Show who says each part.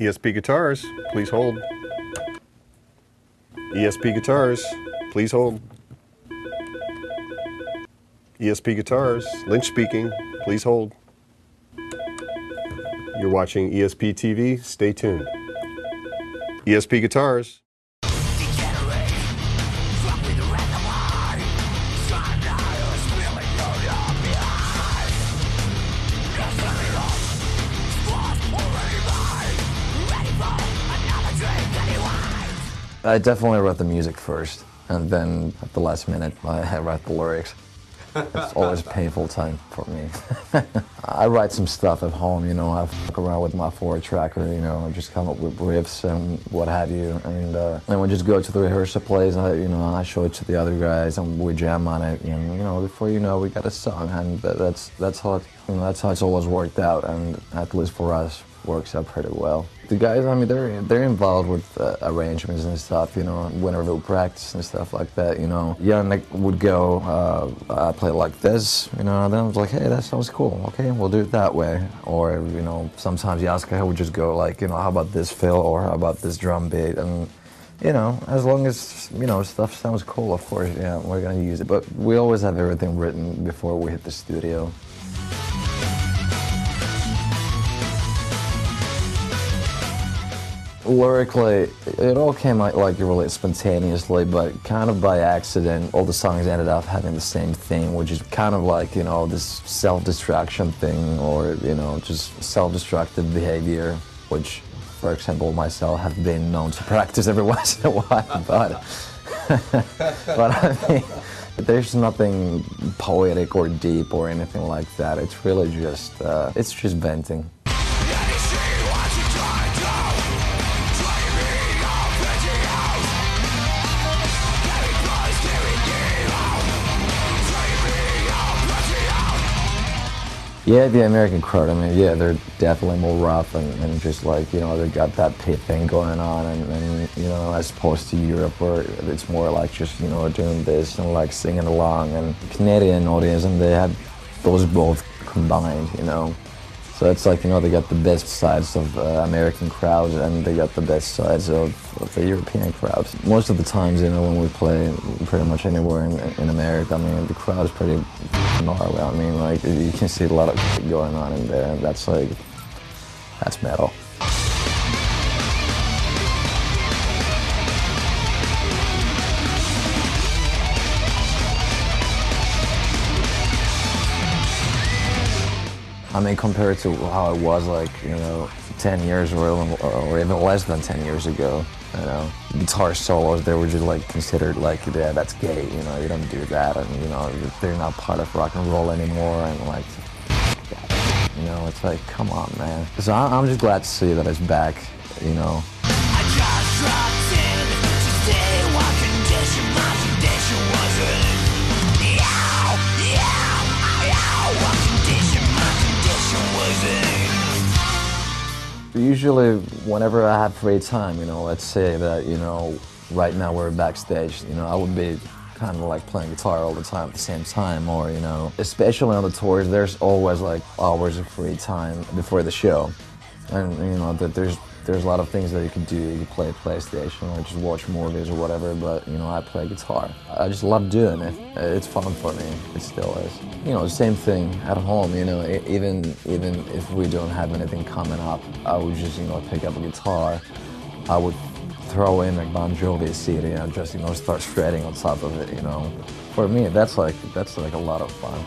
Speaker 1: ESP Guitars, please hold. ESP Guitars, please hold. ESP Guitars, Lynch speaking, please hold. You're watching ESP TV, stay tuned. ESP Guitars.
Speaker 2: I definitely write the music first, and then at the last minute I write the lyrics. It's always a painful time for me. I write some stuff at home, you know, I fuck around with my 4-tracker, you know, just come up with riffs and what have you, and then we just go to the rehearsal place, and I show it to the other guys, and we jam on it, and you know, before you know, we got a song, and that's how it's always worked out, and at least for us, works out pretty well. The guys, I mean, they're involved with arrangements and stuff, you know, whenever we practice and stuff like that, you know. Yannick would go, I play like this, you know, and then I was like, hey, that sounds cool, okay, we'll do it that way. Or, you know, sometimes Jaska would just go like, you know, how about this fill, or how about this drum beat, and, you know, as long as, you know, stuff sounds cool, of course, yeah, we're gonna use it. But we always have everything written before we hit the studio. Lyrically, it all came out like really spontaneously, but kind of by accident. All the songs ended up having the same theme, which is kind of like, you know, this self-destruction thing, or, you know, just self-destructive behavior, which, for example, myself have been known to practice every once in a while, but I mean, there's nothing poetic or deep or anything like that. It's really just, it's just venting. Yeah, the American crowd, I mean, yeah, they're definitely more rough and just like, you know, they got that pit thing going on, and you know, as opposed to Europe where it's more like just, you know, doing this and like singing along, and Canadian audience, and they have those both combined, you know. So it's like, you know, they got the best sides of American crowds, and they got the best sides of the European crowds. Most of the times, you know, when we play pretty much anywhere in America, I mean, the crowd is pretty gnarly. I mean, like, you can see a lot of shit going on in there, and that's like, that's metal. I mean, compared to how it was, like, you know, 10 years or even less than 10 years ago, you know, guitar solos, they were just like considered like, yeah, that's gay, you know, you don't do that, and, you know, they're not part of rock and roll anymore, and like, you know, it's like, come on, man. So I'm just glad to see that it's back, you know.
Speaker 3: I just dropped in to stay what condition my condition was in. What condition my condition was in.
Speaker 2: Usually, whenever I have free time, you know, let's say that, you know, right now we're backstage, you know, I would be kind of like playing guitar all the time at the same time, or, you know, especially on the tours, there's always like hours of free time before the show. And, you know, that there's a lot of things that you can do. You can play PlayStation or just watch movies or whatever, but, you know, I play guitar. I just love doing it. It's fun for me. It still is. You know, the same thing at home, you know, even if we don't have anything coming up, I would just, you know, pick up a guitar. I would throw in a Bon Jovi CD and just, you know, start shredding on top of it, you know. For me, that's like a lot of fun.